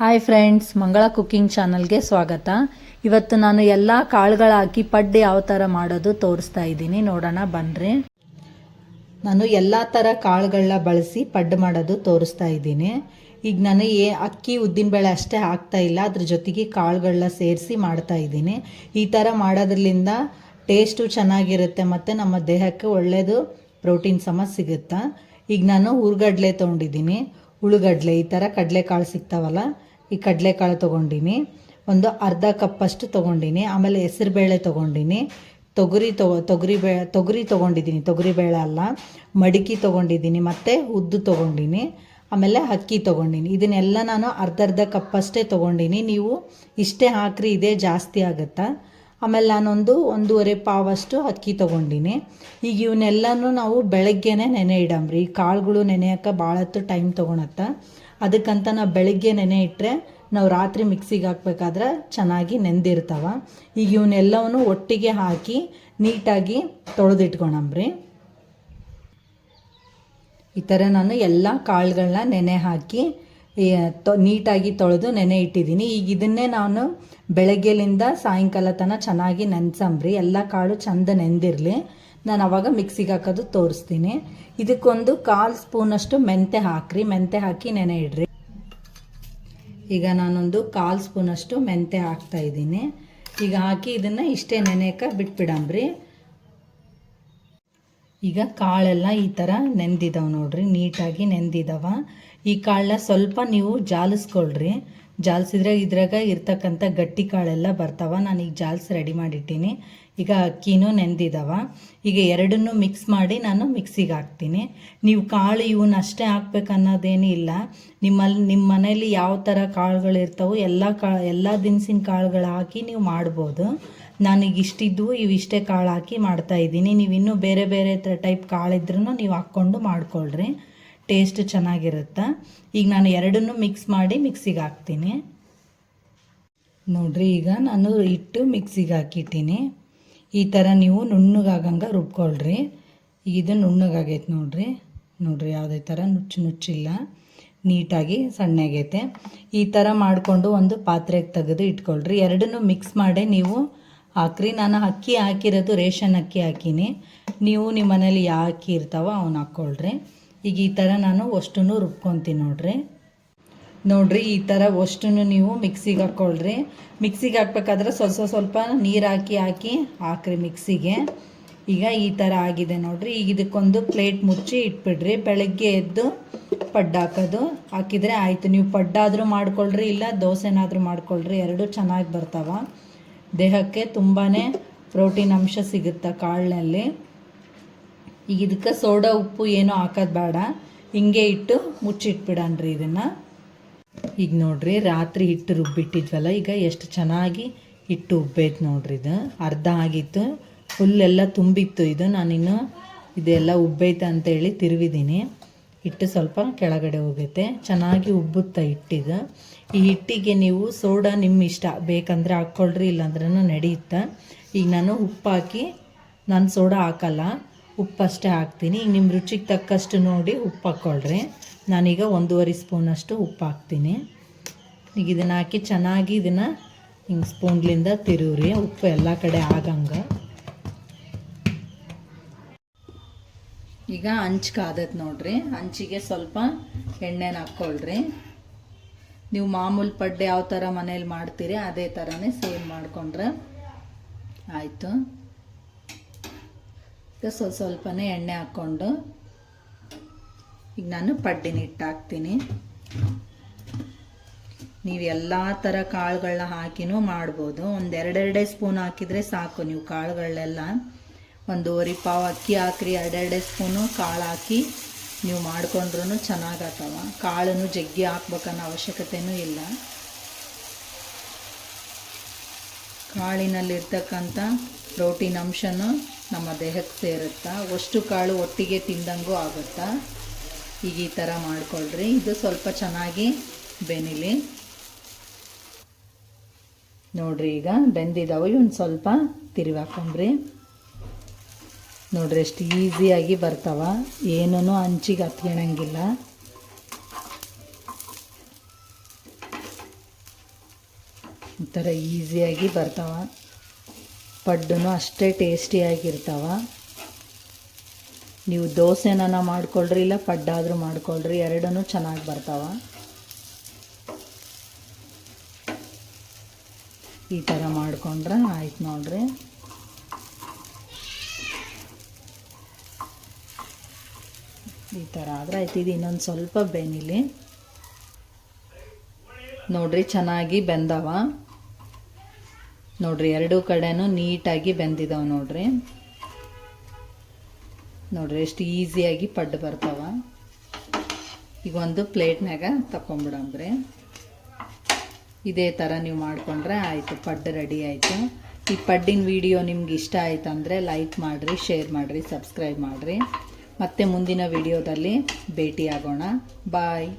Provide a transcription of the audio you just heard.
Hi friends, ಮಂಗಳ cooking ಚಾನಲ್ಗೆ ಸ್ವಾಗತ. ಇವತ್ತು ನಾನು ಎಲ್ಲ ಕಾಳುಗಳು ಹಾಕಿ ಪಡ್ಡು ಯಾವ ಥರ ಮಾಡೋದು ತೋರಿಸ್ತಾ ಇದ್ದೀನಿ. ನೋಡೋಣ ಬನ್ನಿರಿ. ನಾನು ಎಲ್ಲ ಥರ ಕಾಳುಗಳನ್ನ ಬಳಸಿ ಪಡ್ಡು ಮಾಡೋದು ತೋರಿಸ್ತಾ ಇದ್ದೀನಿ. ಈಗ ನಾನು ಅಕ್ಕಿ ಉದ್ದಿನಬೇಳೆ ಅಷ್ಟೇ ಹಾಕ್ತಾ ಇಲ್ಲ, ಅದ್ರ ಜೊತೆಗೆ ಕಾಳುಗಳನ್ನ ಸೇರಿಸಿ ಮಾಡ್ತಾ ಇದ್ದೀನಿ. ಈ ಥರ ಮಾಡೋದ್ರಿಂದ ಟೇಸ್ಟು ಚೆನ್ನಾಗಿರುತ್ತೆ ಮತ್ತು ನಮ್ಮ ದೇಹಕ್ಕೆ ಒಳ್ಳೆಯದು ಪ್ರೋಟೀನ್ ಸಮ ಸಿಗುತ್ತೆ. ಈಗ ನಾನು ಹುರ್ಗಡ್ಲೆ ತೊಗೊಂಡಿದ್ದೀನಿ, ಉಳುಗಡ್ಲೆ, ಈ ಥರ ಕಡಲೆಕಾಳು ಸಿಗ್ತಾವಲ್ಲ, ಈ ಕಡಲೆಕಾಳು ತೊಗೊಂಡಿನಿ. ಒಂದು ಅರ್ಧ ಕಪ್ಪಷ್ಟು ತೊಗೊಂಡಿನಿ. ಆಮೇಲೆ ಹೆಸರುಬೇಳೆ ತೊಗೊಂಡಿನಿ, ತೊಗರಿ ತೊಗೊಂಡಿದ್ದೀನಿ, ತೊಗರಿಬೇಳೆ ಅಲ್ಲ, ಮಡಿಕೆ ತೊಗೊಂಡಿದ್ದೀನಿ, ಮತ್ತು ಉದ್ದು ತೊಗೊಂಡಿನಿ, ಆಮೇಲೆ ಅಕ್ಕಿ ತೊಗೊಂಡಿನಿ. ಇದನ್ನೆಲ್ಲ ನಾನು ಅರ್ಧ ಕಪ್ಪಷ್ಟೇ ತೊಗೊಂಡಿನಿ. ನೀವು ಇಷ್ಟೇ ಹಾಕ್ರಿ, ಇದೇ ಜಾಸ್ತಿ ಆಗುತ್ತಾ. ಆಮೇಲೆ ನಾನೊಂದು 1.5 ಪಾವಷ್ಟು ಅಕ್ಕಿ ತೊಗೊಂಡಿನಿ. ಈಗ ಇವನ್ನೆಲ್ಲನೂ ನಾವು ಬೆಳಗ್ಗೆನೇ ನೆನೆ ಇಡಂಬ್ರಿ. ಈ ಕಾಳುಗಳು ನೆನೆಯೋಕೆ ಭಾಳ ಹೊತ್ತು ಟೈಮ್ ತೊಗೊಳತ್ತ. ಅದಕ್ಕಂತ ನಾವು ಬೆಳಗ್ಗೆ ನೆನೆ ಇಟ್ಟರೆ ನಾವು ರಾತ್ರಿ ಮಿಕ್ಸಿಗೆ ಹಾಕ್ಬೇಕಾದ್ರೆ ಚೆನ್ನಾಗಿ ನೆಂದಿರ್ತಾವ. ಈಗ ಇವನ್ನೆಲ್ಲವನ್ನು ಒಟ್ಟಿಗೆ ಹಾಕಿ ನೀಟಾಗಿ ತೊಳೆದಿಟ್ಕೊಳಂಬ್ರಿ. ಈ ಥರ ನಾನು ಎಲ್ಲ ಕಾಳುಗಳನ್ನ ನೆನೆ ಹಾಕಿ ನೀಟಾಗಿ ತೊಳೆದು ನೆನೆ ಇಟ್ಟಿದ್ದೀನಿ. ಈಗ ಇದನ್ನೇ ನಾನು ಬೆಳಗ್ಗೆಲಿಂದ ಸಾಯಂಕಾಲ ತನಕ ಚೆನ್ನಾಗಿ ನೆನೆಸಂಬ್ರಿ. ಎಲ್ಲ ಕಾಳು ಚಂದ ನೆಂದಿರಲಿ. ನಾನು ಅವಾಗ ಮಿಕ್ಸಿಗೆ ಹಾಕೋದು ತೋರಿಸ್ತೀನಿ. ಇದಕ್ಕೊಂದು 1/4 ಸ್ಪೂನಷ್ಟು ಮೆಂತೆ ಹಾಕ್ರಿ. ಮೆಂತೆ ಹಾಕಿ ನೆನೆ ಇಡ್ರಿ. ಈಗ ನಾನೊಂದು 1/4 ಸ್ಪೂನಷ್ಟು ಮೆಂತೆ ಹಾಕ್ತಾ ಇದ್ದೀನಿ. ಈಗ ಹಾಕಿ ಇದನ್ನು ಇಷ್ಟೇ ನೆನೆಯಕ್ಕೆ ಬಿಟ್ಬಿಡಂಬ್ರಿ. ಈಗ ಕಾಳೆಲ್ಲ ಈ ಥರ ನೆಂದಿದ್ದಾವೆ ನೋಡ್ರಿ, ನೀಟಾಗಿ ನೆಂದಿದ್ದಾವ. ಈ ಕಾಳನ್ನ ಸ್ವಲ್ಪ ನೀವು ಜಾಲಿಸ್ಕೊಳ್ರಿ. ಜಾಲಿಸಿದ್ರೆ ಇದ್ರಾಗ ಇರ್ತಕ್ಕಂಥ ಗಟ್ಟಿ ಕಾಳೆಲ್ಲ ಬರ್ತಾವ. ನಾನೀಗ ಜಾಲಿಸಿ ರೆಡಿ ಮಾಡಿಟ್ಟಿನಿ. ಈಗ ಅಕ್ಕಿನೂ ನೆಂದಿದ್ದಾವ. ಈಗ ಎರಡನ್ನೂ ಮಿಕ್ಸ್ ಮಾಡಿ ನಾನು ಮಿಕ್ಸಿಗೆ ಹಾಕ್ತೀನಿ. ನೀವು ಕಾಳು ಇವನ್ನ ಅಷ್ಟೇ ಹಾಕ್ಬೇಕನ್ನೋದೇನೂ ಇಲ್ಲ. ನಿಮ್ಮ ಮನೇಲಿ ಯಾವ ಥರ ಕಾಳುಗಳು ಇರ್ತಾವೆ ಎಲ್ಲ ದಿನಸಿನ ಕಾಳುಗಳು ಹಾಕಿ ನೀವು ಮಾಡ್ಬೋದು. ನಾನೀಗ ಇಷ್ಟಿದ್ವು ಇವಿಷ್ಟೇ ಕಾಳು ಹಾಕಿ ಮಾಡ್ತಾಯಿದ್ದೀನಿ. ನೀವು ಇನ್ನೂ ಬೇರೆ ಬೇರೆ ಟೈಪ್ ಕಾಳಿದ್ರೂ ನೀವು ಹಾಕ್ಕೊಂಡು ಮಾಡ್ಕೊಳ್ರಿ, ಟೇಸ್ಟ್ ಚೆನ್ನಾಗಿರುತ್ತೆ. ಈಗ ನಾನು ಎರಡನ್ನೂ ಮಿಕ್ಸ್ ಮಾಡಿ ಮಿಕ್ಸಿಗೆ ಹಾಕ್ತೀನಿ. ನೋಡಿರಿ, ಈಗ ನಾನು ಇಟ್ಟು ಮಿಕ್ಸಿಗೆ ಹಾಕಿಟ್ಟಿನಿ. ಈ ಥರ ನೀವು ನುಣ್ಣಗಾಗಂಗೆ ರುಬ್ಕೊಳ್ರಿ. ಈಗ ಇದು ನುಣ್ಣಗಾಗೈತೆ ನೋಡ್ರಿ ಯಾವುದೇ ಥರ ನುಚ್ಚಿಲ್ಲ, ನೀಟಾಗಿ ಸಣ್ಣಗೈತೆ. ಈ ಥರ ಮಾಡಿಕೊಂಡು ಒಂದು ಪಾತ್ರೆಗೆ ತೆಗೆದು ಇಟ್ಕೊಳ್ರಿ. ಎರಡನ್ನೂ ಮಿಕ್ಸ್ ಮಾಡಿ ನೀವು ಹಾಕ್ರಿ. ನಾನು ಅಕ್ಕಿ ಹಾಕಿರೋದು ರೇಷನ್ ಅಕ್ಕಿ ಹಾಕೀನಿ. ನೀವು ನಿಮ್ಮ ಮನೇಲಿ ಯಾವ ಅಕ್ಕಿ ಇರ್ತಾವೋ ಅವನ್ನ ಹಾಕ್ಕೊಳ್ರಿ. ಈಗ ಈ ಥರ ನಾನು ಅಷ್ಟನ್ನು ರುಬ್ಕೊತೀನಿ ನೋಡ್ರಿ. ಈ ಥರ ಅಷ್ಟನ್ನು ನೀವು ಮಿಕ್ಸಿಗೆ ಹಾಕ್ಕೊಳ್ರಿ. ಮಿಕ್ಸಿಗೆ ಹಾಕ್ಬೇಕಾದ್ರೆ ಸ್ವಲ್ಪ ನೀರು ಹಾಕ್ರಿ ಮಿಕ್ಸಿಗೆ. ಈಗ ಈ ಥರ ಆಗಿದೆ ನೋಡ್ರಿ. ಈಗ ಇದಕ್ಕೊಂದು ಪ್ಲೇಟ್ ಮುಚ್ಚಿ ಇಟ್ಬಿಡ್ರಿ. ಬೆಳಗ್ಗೆ ಎದ್ದು ಪಡ್ಡು ಹಾಕಿದರೆ ಆಯಿತು. ನೀವು ಪಡ್ಡಾದರೂ ಮಾಡ್ಕೊಳ್ರಿ, ಇಲ್ಲ ದೋಸೆನಾದರೂ ಮಾಡ್ಕೊಳ್ರಿ, ಎರಡೂ ಚೆನ್ನಾಗಿ ಬರ್ತಾವ. ದೇಹಕ್ಕೆ ತುಂಬಾ ಪ್ರೋಟೀನ್ ಅಂಶ ಸಿಗುತ್ತೆ ಕಾಳಿನಲ್ಲಿ. ಈಗ ಇದಕ್ಕೆ ಸೋಡಾ ಉಪ್ಪು ಏನೂ ಹಾಕೋದು ಬೇಡ, ಹಿಂಗೆ ಇಟ್ಟು ಮುಚ್ಚಿಟ್ಬಿಡಣ್ರಿ ಇದನ್ನು. ಈಗ ನೋಡ್ರಿ, ರಾತ್ರಿ ಹಿಟ್ಟು ರುಬ್ಬಿಟ್ಟಿದ್ವಲ್ಲ, ಈಗ ಎಷ್ಟು ಚೆನ್ನಾಗಿ ಹಿಟ್ಟು ಉಬ್ಬೈತೆ ನೋಡ್ರಿ. ಇದು ಅರ್ಧ ಆಗಿತ್ತು, ಫುಲ್ಲೆಲ್ಲ ತುಂಬಿತ್ತು. ಇದು ನಾನಿನ್ನು ಇದೆಲ್ಲ ಉಬ್ಬೈತೆ ಅಂತೇಳಿ ತಿರುವಿದ್ದೀನಿ. ಹಿಟ್ಟು ಸ್ವಲ್ಪ ಕೆಳಗಡೆ ಹೋಗೈತೆ, ಚೆನ್ನಾಗಿ ಉಬ್ಬುತ್ತಾ ಹಿಟ್ಟಿದು. ಈ ಹಿಟ್ಟಿಗೆ ನೀವು ಸೋಡಾ ನಿಮ್ಮ ಇಷ್ಟ ಬೇಕಂದರೆ ಹಾಕ್ಕೊಳ್ರಿ, ಇಲ್ಲಾಂದ್ರೂ ನಡೆಯುತ್ತೆ. ಈಗ ನಾನು ಉಪ್ಪು ಹಾಕಿ, ನಾನು ಸೋಡಾ ಹಾಕಲ್ಲ, ಉಪ್ಪಷ್ಟೇ ಹಾಕ್ತೀನಿ. ಈಗ ನಿಮ್ಮ ರುಚಿಗೆ ತಕ್ಕಷ್ಟು ನೋಡಿ ಉಪ್ಪು ಹಾಕ್ಕೊಳ್ರಿ. ನಾನೀಗ 1.5 ಸ್ಪೂನಷ್ಟು ಉಪ್ಪು ಹಾಕ್ತೀನಿ. ಈಗ ಇದನ್ನು ಹಾಕಿ ಚೆನ್ನಾಗಿ ಇದನ್ನು ಹಿಂಗೆ ಸ್ಪೂನ್ಲಿಂದ ತಿರುವ್ರಿ, ಉಪ್ಪು ಎಲ್ಲ ಕಡೆ ಆಗಂಗೆ. ಈಗ ಹಂಚಿಗೆ ಆದದ್ದು ನೋಡ್ರಿ. ಹಂಚಿಗೆ ಸ್ವಲ್ಪ ಎಣ್ಣೆನ ಹಾಕ್ಕೊಳ್ರಿ. ನೀವು ಮಾಮೂಲು ಪಡ್ಡು ಯಾವ ಥರ ಮನೇಲಿ ಮಾಡ್ತೀರಿ ಅದೇ ಥರನೇ ಸೇಮ್ ಮಾಡಿಕೊಂಡ್ರೆ ಆಯಿತು. ಈಗ ಸ್ವಲ್ಪನೇ ಎಣ್ಣೆ ಹಾಕ್ಕೊಂಡು ಈಗ ನಾನು ಪಡ್ಡಿನ ಹಿಟ್ಟು ಹಾಕ್ತೀನಿ. ನೀವು ಎಲ್ಲ ಥರ ಕಾಳುಗಳನ್ನ ಹಾಕಿನೂ ಮಾಡ್ಬೋದು. ಒಂದು 2 ಸ್ಪೂನ್ ಹಾಕಿದರೆ ಸಾಕು. ನೀವು ಕಾಳುಗಳನ್ನೆಲ್ಲ 1.5 ಪಾವು ಅಕ್ಕಿ ಹಾಕ್ರಿ, 2 ಸ್ಪೂನು ಕಾಳು ಹಾಕಿ ನೀವು ಮಾಡ್ಕೊಂಡ್ರೂ ಚೆನ್ನಾಗತ್ತವ. ಕಾಳನ್ನು ಜಗ್ಗಿ ಹಾಕ್ಬೇಕನ್ನೋ ಅವಶ್ಯಕತೆಯೂ ಇಲ್ಲ. ಕಾಳಿನಲ್ಲಿರ್ತಕ್ಕಂಥ ಪ್ರೋಟೀನ್ ಅಂಶನೂ ನಮ್ಮ ದೇಹಕ್ಕೆ ಸೇರುತ್ತಾ. ಅಷ್ಟು ಕಾಳು ಒಟ್ಟಿಗೆ ತಿಂದಂಗೂ ಆಗುತ್ತಾ. ಈಗ ಈ ಥರ ಮಾಡ್ಕೊಳ್ರಿ. ಇದು ಸ್ವಲ್ಪ ಚೆನ್ನಾಗಿ ಬೆನಿಲಿ ನೋಡ್ರಿ. ಈಗ ಬೆಂದಿದ್ದಾವೆ, ಇವನ್ನ ಸ್ವಲ್ಪ ತಿರುವಿ ಹಾಕೊಂಡ್ರಿ. ನೋಡ್ರಿ ಎಷ್ಟು ಈಸಿಯಾಗಿ ಬರ್ತಾವ, ಏನೂ ಹಂಚಿಗೆ ಹತ್ಕೊಳಂಗಿಲ್ಲ. ಈ ಥರ ಈಸಿಯಾಗಿ ಬರ್ತಾವ. ಪಡ್ಡು ಅಷ್ಟೇ ಟೇಸ್ಟಿಯಾಗಿರ್ತಾವ. ನೀವು ದೋಸೆನ ಮಾಡ್ಕೊಳ್ರಿ, ಇಲ್ಲ ಪಡ್ಡಾದರೂ ಮಾಡ್ಕೊಳ್ರಿ, ಎರಡೂ ಚೆನ್ನಾಗಿ ಬರ್ತಾವ. ಈ ಥರ ಮಾಡ್ಕೊಂಡ್ರೆ ಆಯ್ತು ನೋಡ್ರಿ. ಈ ಥರ ಆದರೆ ಆಯ್ತು. ಇದು ಇನ್ನೊಂದು ಸ್ವಲ್ಪ ಬೆನಿಲಿ ನೋಡ್ರಿ, ಚೆನ್ನಾಗಿ ಬೆಂದವ ನೋಡ್ರಿ. ಎರಡೂ ಕಡೆನೂ ನೀಟಾಗಿ ಬೆಂದಿದ್ದಾವೆ ನೋಡ್ರಿ. ನೋಡ್ರಿ ಎಷ್ಟು ಈಸಿಯಾಗಿ ಪಡ್ಡು ಬರ್ತಾವ. ಈಗ ಒಂದು ಪ್ಲೇಟ್ನಾಗ ತಗೊಂಬಿಡಂಬ್ರಿ. ಇದೇ ಥರ ನೀವು ಮಾಡಿಕೊಂಡ್ರೆ ಆಯಿತು, ಪಡ್ಡು ರೆಡಿ ಆಯಿತು. ಈ ಪಡ್ಡಿನ ವಿಡಿಯೋ ನಿಮ್ಗೆ ಇಷ್ಟ ಆಯ್ತಂದರೆ ಲೈಕ್ ಮಾಡಿರಿ, ಶೇರ್ ಮಾಡಿರಿ, ಸಬ್ಸ್ಕ್ರೈಬ್ ಮಾಡಿರಿ. ಮತ್ತೆ ಮುಂದಿನ ವಿಡಿಯೋದಲ್ಲಿ ಭೇಟಿಯಾಗೋಣ. ಬಾಯ್.